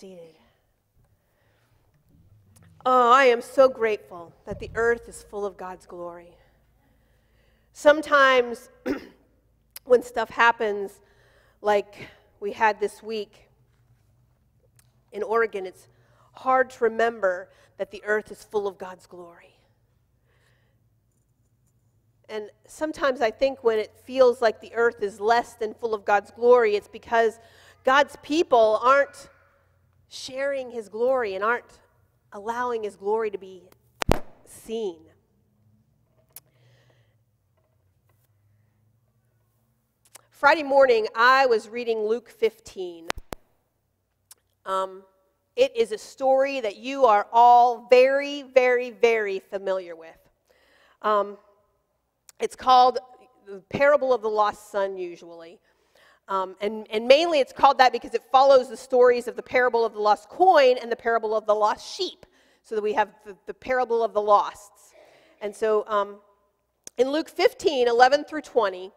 seated. Oh, I am so grateful that the earth is full of God's glory. Sometimes when stuff happens like we had this week in Oregon, it's hard to remember that the earth is full of God's glory. And sometimes I think when it feels like the earth is less than full of God's glory, it's because God's people aren't sharing his glory and aren't allowing his glory to be seen. Friday morning, I was reading Luke 15. It is a story that you are all very, very, very familiar with. It's called the parable of the lost son, usually. And mainly it's called that because it follows the stories of the parable of the lost coin and the parable of the lost sheep. So that we have the parable of the losts. And so in Luke 15, 11 through 20,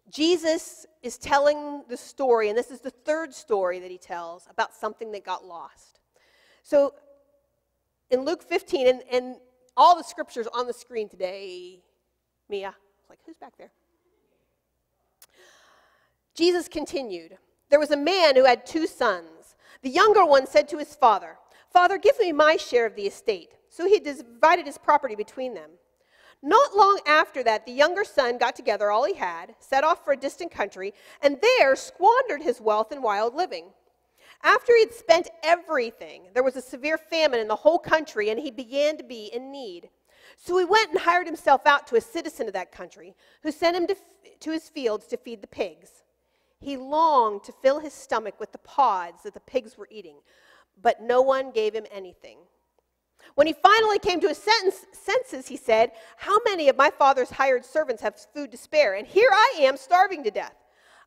Jesus is telling the story, and this is the third story that he tells, about something that got lost. So in Luke 15, and all the scriptures on the screen today, Mia, like, who's back there? Jesus continued, "There was a man who had 2 sons. The younger one said to his father, 'Father, give me my share of the estate.' So he divided his property between them. Not long after that, the younger son got together all he had, set off for a distant country, and there squandered his wealth in wild living. After he had spent everything, there was a severe famine in the whole country, and he began to be in need. So he went and hired himself out to a citizen of that country, who sent him to his fields to feed the pigs. He longed to fill his stomach with the pods that the pigs were eating, but no one gave him anything. When he finally came to his senses, he said, 'How many of my father's hired servants have food to spare? And here I am starving to death.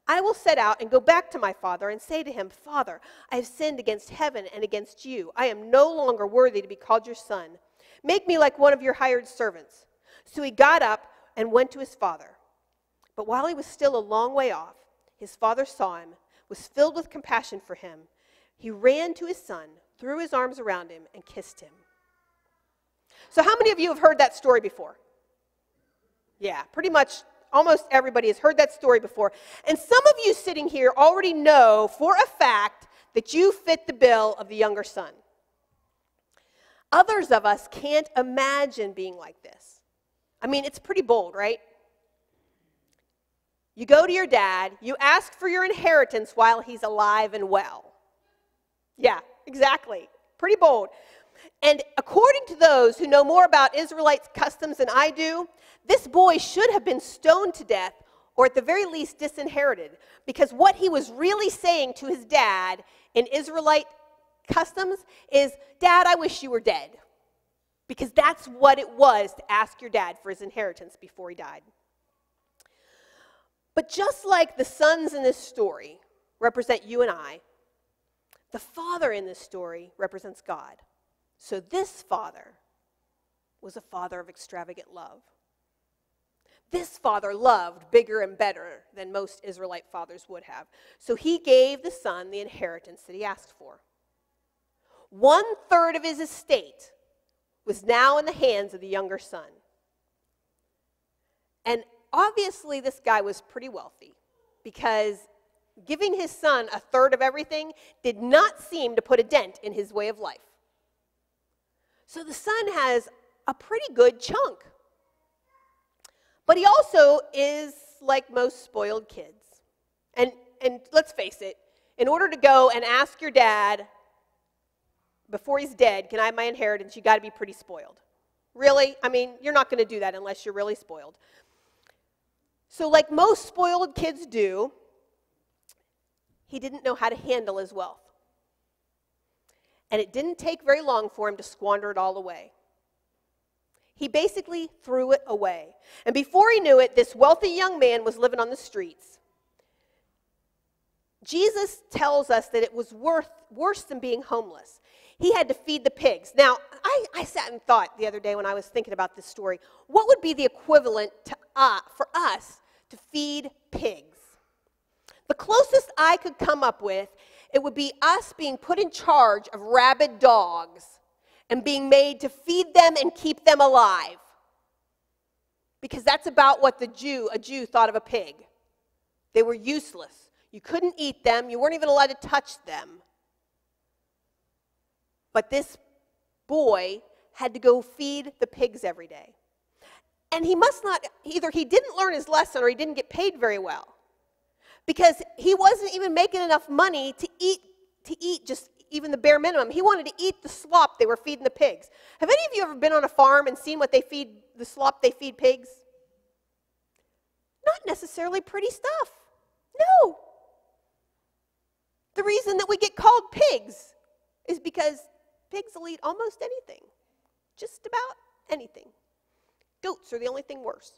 I will set out and go back to my father and say to him, Father, I have sinned against heaven and against you. I am no longer worthy to be called your son. Make me like one of your hired servants.' So he got up and went to his father. But while he was still a long way off, his father saw him, was filled with compassion for him. He ran to his son, threw his arms around him, and kissed him." So how many of you have heard that story before? Yeah, pretty much almost everybody has heard that story before. And some of you sitting here already know for a fact that you fit the bill of the younger son. Others of us can't imagine being like this. I mean, it's pretty bold, right? You go to your dad, you ask for your inheritance while he's alive and well. Yeah, exactly. Pretty bold. And according to those who know more about Israelite customs than I do, this boy should have been stoned to death, or at the very least disinherited, because what he was really saying to his dad in Israelite customs is, "Dad, I wish you were dead." Because that's what it was to ask your dad for his inheritance before he died. But just like the sons in this story represent you and I, the father in this story represents God. So this father was a father of extravagant love. This father loved bigger and better than most Israelite fathers would have. So he gave the son the inheritance that he asked for. 1/3 of his estate was now in the hands of the younger son. And obviously this guy was pretty wealthy, because giving his son 1/3 of everything did not seem to put a dent in his way of life. So the son has a pretty good chunk. But he also is like most spoiled kids. And let's face it, in order to go and ask your dad before he's dead, "Can I have my inheritance?" you got to be pretty spoiled. Really? I mean, you're not going to do that unless you're really spoiled. So like most spoiled kids do, he didn't know how to handle his wealth. And it didn't take very long for him to squander it all away. He basically threw it away. And before he knew it, this wealthy young man was living on the streets. Jesus tells us that it was worse than being homeless. He had to feed the pigs. Now, I sat and thought the other day when I was thinking about this story, what would be the equivalent for us to feed pigs? The closest I could come up with It would be us being put in charge of rabid dogs and being made to feed them and keep them alive. Because that's about what a Jew thought of a pig. They were useless. You couldn't eat them. You weren't even allowed to touch them. But this boy had to go feed the pigs every day. And he must not, either he didn't learn his lesson or he didn't get paid very well. Because he wasn't even making enough money to eat just even the bare minimum. He wanted to eat the slop they were feeding the pigs. Have any of you ever been on a farm and seen what they feed, the slop they feed pigs? Not necessarily pretty stuff. No. The reason that we get called pigs is because pigs will eat almost anything. Just about anything. Goats are the only thing worse.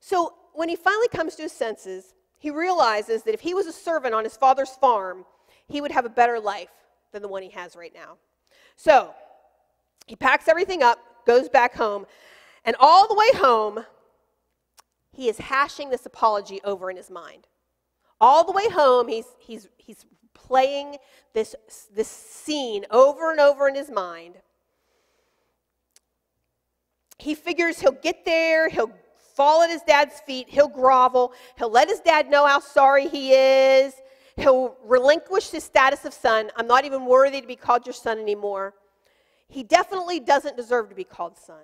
So when he finally comes to his senses, he realizes that if he was a servant on his father's farm, he would have a better life than the one he has right now. So he packs everything up, goes back home, and all the way home, he is hashing this apology over in his mind. All the way home, he's playing this scene over and over in his mind. He figures he'll get there, he'll fall at his dad's feet, he'll grovel, he'll let his dad know how sorry he is, he'll relinquish his status of son. I'm not even worthy to be called your son anymore. He definitely doesn't deserve to be called son.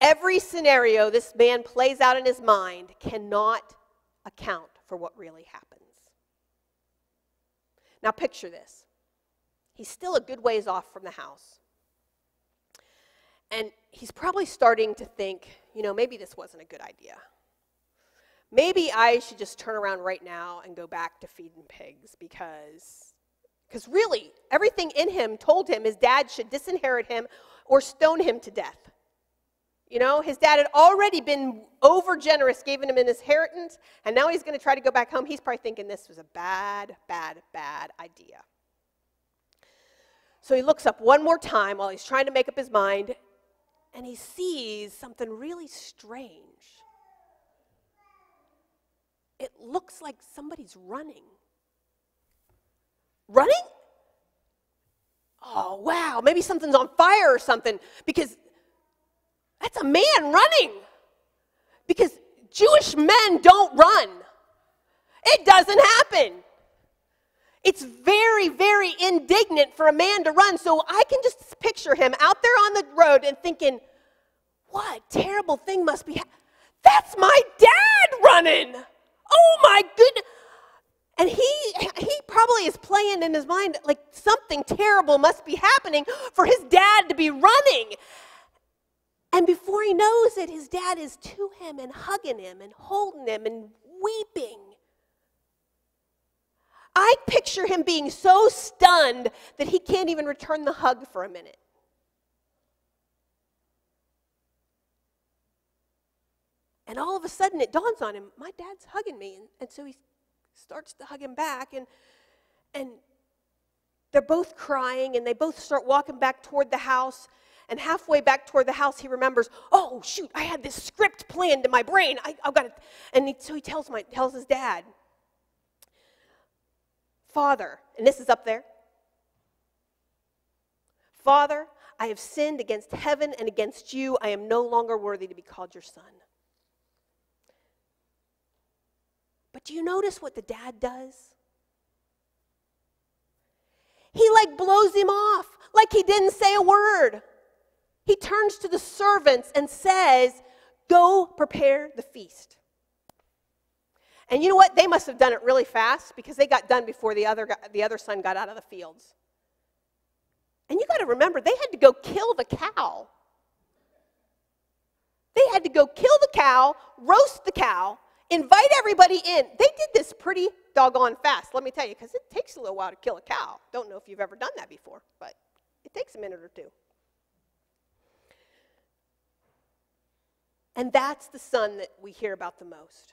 Every scenario this man plays out in his mind cannot account for what really happens. Now picture this. He's still a good ways off from the house. And he's probably starting to think, maybe this wasn't a good idea. Maybe I should just turn around right now and go back to feeding pigs because really, everything in him told him his dad should disinherit him or stone him to death. His dad had already been over generous, giving him an inheritance, and now he's going to try to go back home. He's probably thinking this was a bad, bad, bad idea. So he looks up one more time while he's trying to make up his mind, and he sees something really strange. It looks like somebody's running. Running? Oh, wow, maybe something's on fire or something, because that's a man running. Because Jewish men don't run. It doesn't happen. It's very, very indignant for a man to run. So I can just picture him out there on the road and thinking, what terrible thing must be happening. That's my dad running. Oh my goodness. And he probably is playing in his mind like something terrible must be happening for his dad to be running. And before he knows it, his dad is to him and hugging him and holding him and weeping. I picture him being so stunned that he can't even return the hug for a minute. And all of a sudden it dawns on him, my dad's hugging me. And so he starts to hug him back. And they're both crying and they both start walking back toward the house. And halfway back toward the house, he remembers, oh, shoot, I had this script planned in my brain. I've got it. And so he tells his dad, Father, and this is up there. Father, I have sinned against heaven and against you. I am no longer worthy to be called your son. But do you notice what the dad does? He blows him off like he didn't say a word. He turns to the servants and says, go prepare the feast. And you know what? They must have done it really fast because they got done before the other son got out of the fields. And you got to remember, they had to go kill the cow. They had to go kill the cow, roast the cow, invite everybody in. They did this pretty doggone fast, let me tell you, because it takes a little while to kill a cow. Don't know if you've ever done that before, but it takes a minute or two. And that's the son that we hear about the most.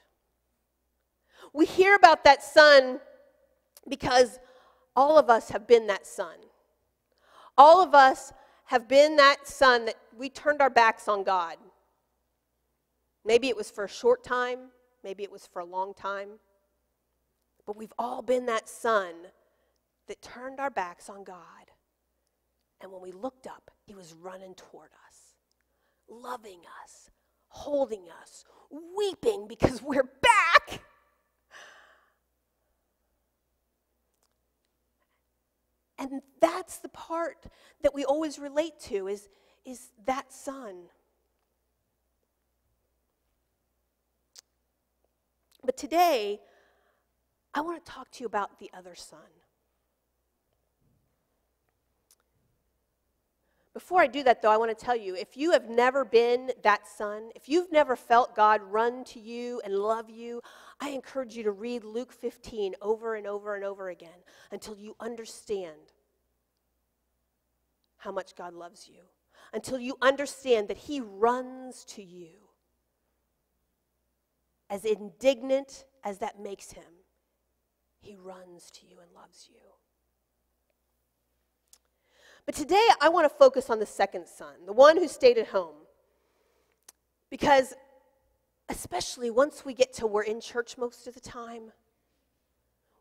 We hear about that son because all of us have been that son. All of us have been that son that we turned our backs on God. Maybe it was for a short time. Maybe it was for a long time. But we've all been that son that turned our backs on God. And when we looked up, he was running toward us, loving us, holding us, weeping because we're back. And that's the part that we always relate to is that son. But today, I want to talk to you about the other son. Before I do that, though, I want to tell you, if you have never been that son, if you've never felt God run to you and love you, I encourage you to read Luke 15 over and over and over again until you understand how much God loves you, until you understand that he runs to you. As indignant as that makes him, he runs to you and loves you. But today I want to focus on the second son, the one who stayed at home. Because especially once we get to we're in church most of the time,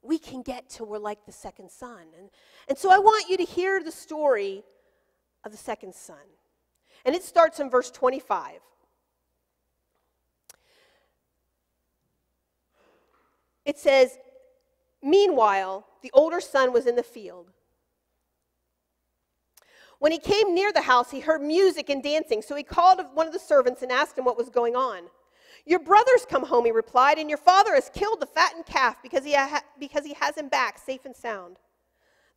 we can get to we're like the second son. And so I want you to hear the story of the second son. And it starts in verse 25. It says, "Meanwhile, the older son was in the field. When he came near the house, he heard music and dancing, so he called one of the servants and asked him what was going on. 'Your brother's come home,' he replied, 'and your father has killed the fattened calf because he has him back safe and sound.'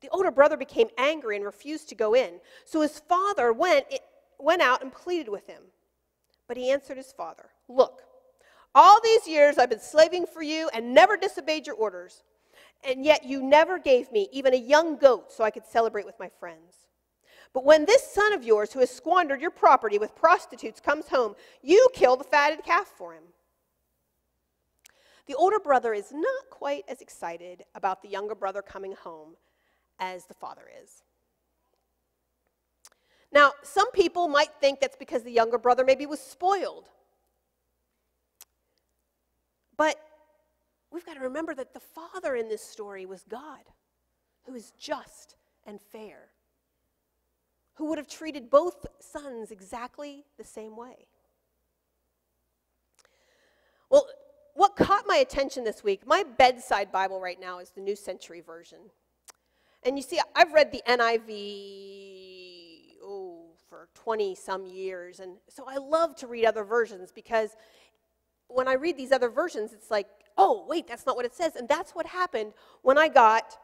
The older brother became angry and refused to go in, so his father went out and pleaded with him. But he answered his father, 'Look, all these years I've been slaving for you and never disobeyed your orders, and yet you never gave me even a young goat so I could celebrate with my friends. But when this son of yours who has squandered your property with prostitutes comes home, you kill the fatted calf for him.' The older brother is not quite as excited about the younger brother coming home as the father is. Now, some people might think that's because the younger brother maybe was spoiled. But we've got to remember that the father in this story was God, who is just and fair, who would have treated both sons exactly the same way. Well, what caught my attention this week, my bedside Bible right now is the New Century Version. And you see, I've read the NIV, for 20-some years, and so I love to read other versions because when I read these other versions, it's like, oh, wait, that's not what it says. And that's what happened when I got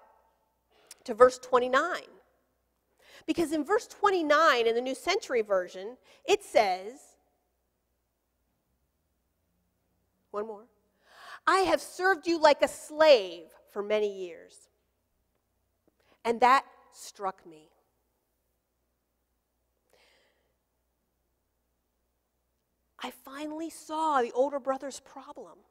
to verse 29. Because in verse 29 in the New Century Version, it says, one more, "I have served you like a slave for many years." And that struck me. I finally saw the older brother's problem.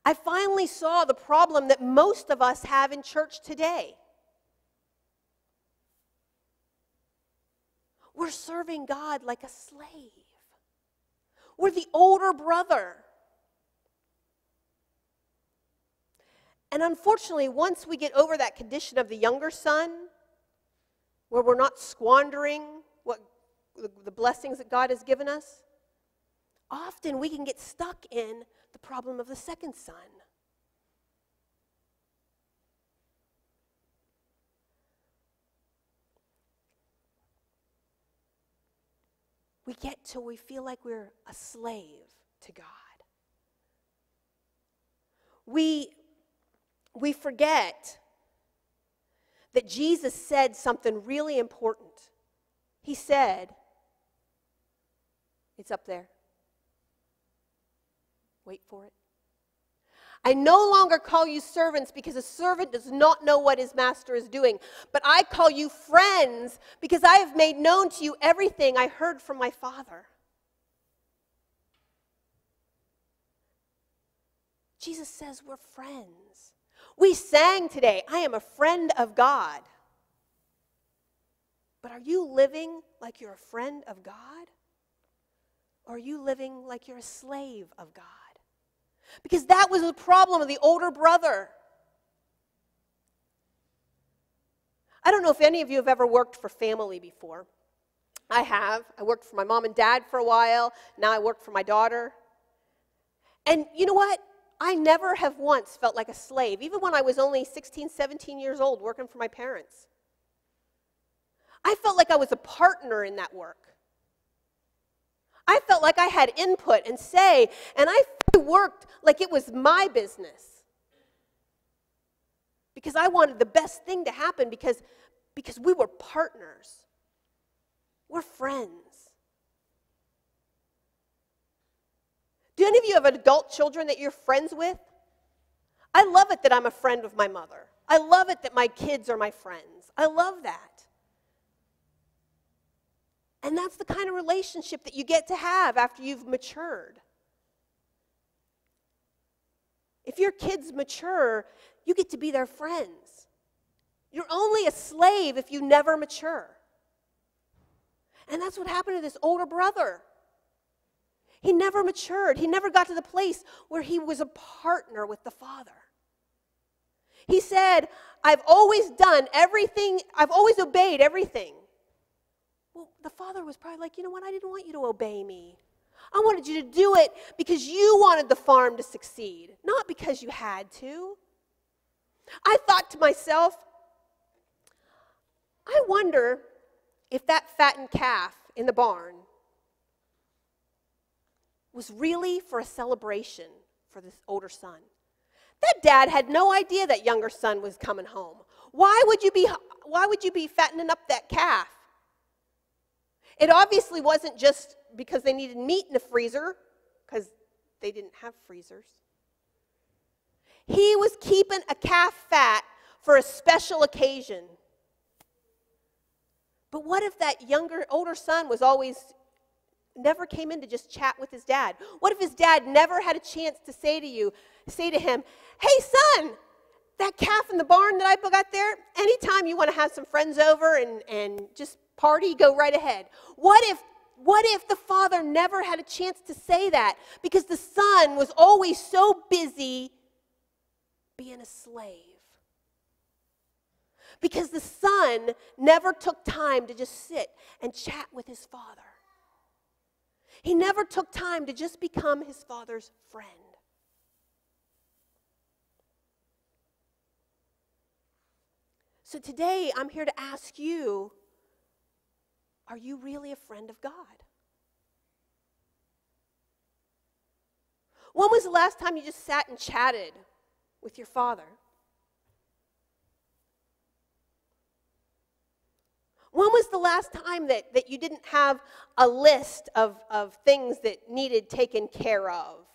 I finally saw the problem that most of us have in church today. We're serving God like a slave. We're the older brother. And unfortunately, once we get over that condition of the younger son, where we're not squandering the blessings that God has given us, often we can get stuck in the problem of the second son. We get till we feel like we're a slave to God. We forget that Jesus said something really important. He said, it's up there. Wait for it. "I no longer call you servants because a servant does not know what his master is doing, but I call you friends because I have made known to you everything I heard from my Father." Jesus says we're friends. We sang today, "I am a friend of God." But are you living like you're a friend of God? Or are you living like you're a slave of God? Because that was the problem of the older brother. I don't know if any of you have ever worked for family before. I have. I worked for my mom and dad for a while. Now I work for my daughter. And you know what? I never have once felt like a slave, even when I was only 16, 17 years old working for my parents. I felt like I was a partner in that work. I felt like I had input and say, and I worked like it was my business. Because I wanted the best thing to happen because we were partners. We're friends. Do any of you have adult children that you're friends with? I love it that I'm a friend of my mother. I love it that my kids are my friends. I love that. And that's the kind of relationship that you get to have after you've matured. If your kids mature, you get to be their friends. You're only a slave if you never mature. And that's what happened to this older brother. He never matured. He never got to the place where he was a partner with the Father. He said, I've always done everything, I've always obeyed everything. Well, the Father was probably like, you know what, I didn't want you to obey me. I wanted you to do it because you wanted the farm to succeed, not because you had to. I thought to myself, I wonder if that fattened calf in the barn was really for a celebration for this older son. That dad had no idea that younger son was coming home. Why would you be fattening up that calf? It obviously wasn't just because they needed meat in the freezer, because they didn't have freezers. He was keeping a calf fat for a special occasion. But what if that older son never came in to just chat with his dad? What if his dad never had a chance to say to him, hey son, that calf in the barn that I got there, anytime you want to have some friends over and just party, go right ahead. What if the father never had a chance to say that because the son was always so busy being a slave? Because the son never took time to just sit and chat with his father. He never took time to just become his father's friend. So today I'm here to ask you, are you really a friend of God? When was the last time you just sat and chatted with your father? When was the last time that you didn't have a list of things that needed taken care of,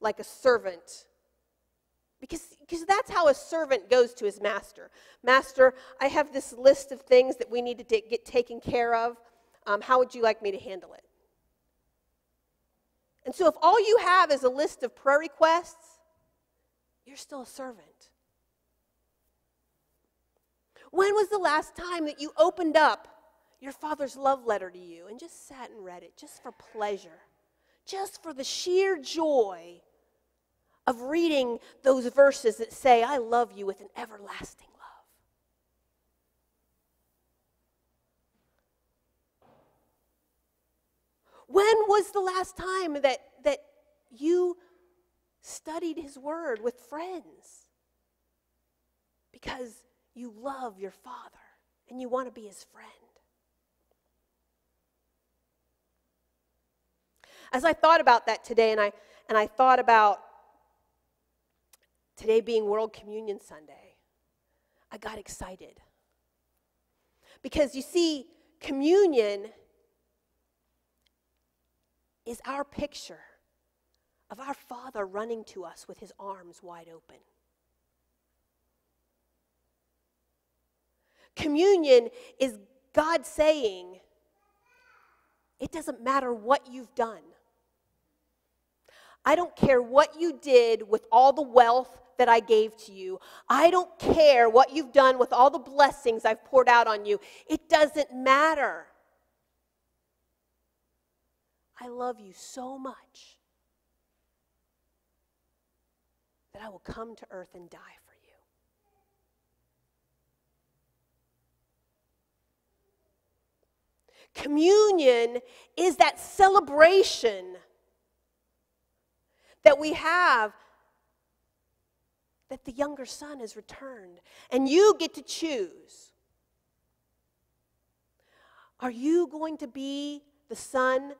like a servant? Because that's how a servant goes to his master. Master, I have this list of things that we need to get taken care of. How would you like me to handle it? And so if all you have is a list of prayer requests, you're still a servant. When was the last time that you opened up your father's love letter to you and just sat and read it just for pleasure, just for the sheer joy of reading those verses that say, I love you with an everlasting love? When was the last time that you studied his word with friends? Because you love your father and you want to be his friend. As I thought about that today, and I thought about today being World Communion Sunday, I got excited. Because you see, communion is our picture of our Father running to us with his arms wide open. Communion is God saying, it doesn't matter what you've done. I don't care what you did with all the wealth that I gave to you. I don't care what you've done with all the blessings I've poured out on you. It doesn't matter. I love you so much that I will come to earth and die for you. Communion is that celebration that we have that the younger son has returned. And you get to choose. Are you going to be the son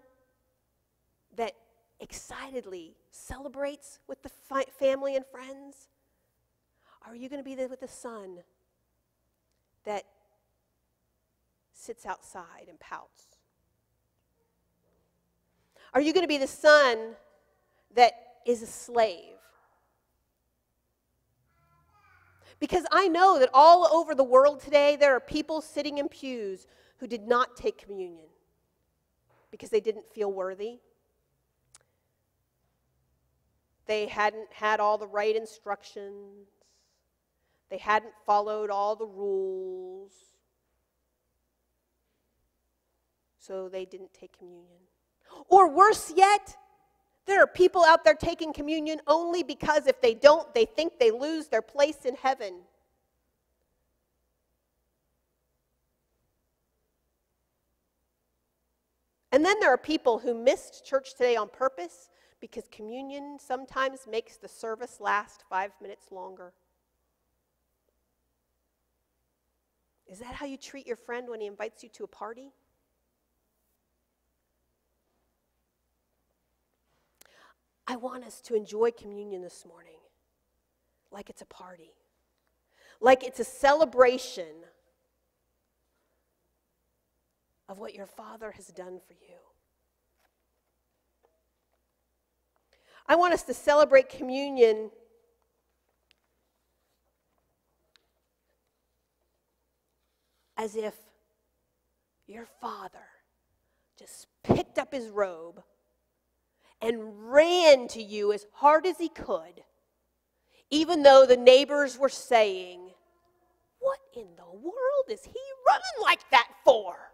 that excitedly celebrates with the family and friends? Or are you going to be with the son that sits outside and pouts? Are you going to be the son that is a slave? Because I know that all over the world today, there are people sitting in pews who did not take communion because they didn't feel worthy. They hadn't had all the right instructions. They hadn't followed all the rules. So they didn't take communion. Or worse yet, there are people out there taking communion only because if they don't, they think they lose their place in heaven. And then there are people who missed church today on purpose because communion sometimes makes the service last 5 minutes longer. Is that how you treat your friend when he invites you to a party? I want us to enjoy communion this morning like it's a party, like it's a celebration of what your Father has done for you. I want us to celebrate communion as if your Father just picked up his robe and ran to you as hard as he could, even though the neighbors were saying, "What in the world is he running like that for?"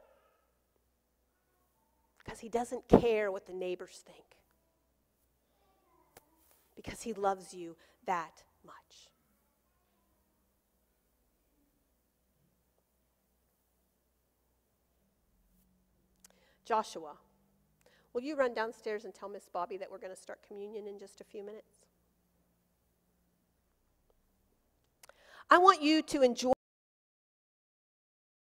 Because he doesn't care what the neighbors think. Because he loves you that much. Joshua, will you run downstairs and tell Miss Bobby that we're going to start communion in just a few minutes? I want you to enjoy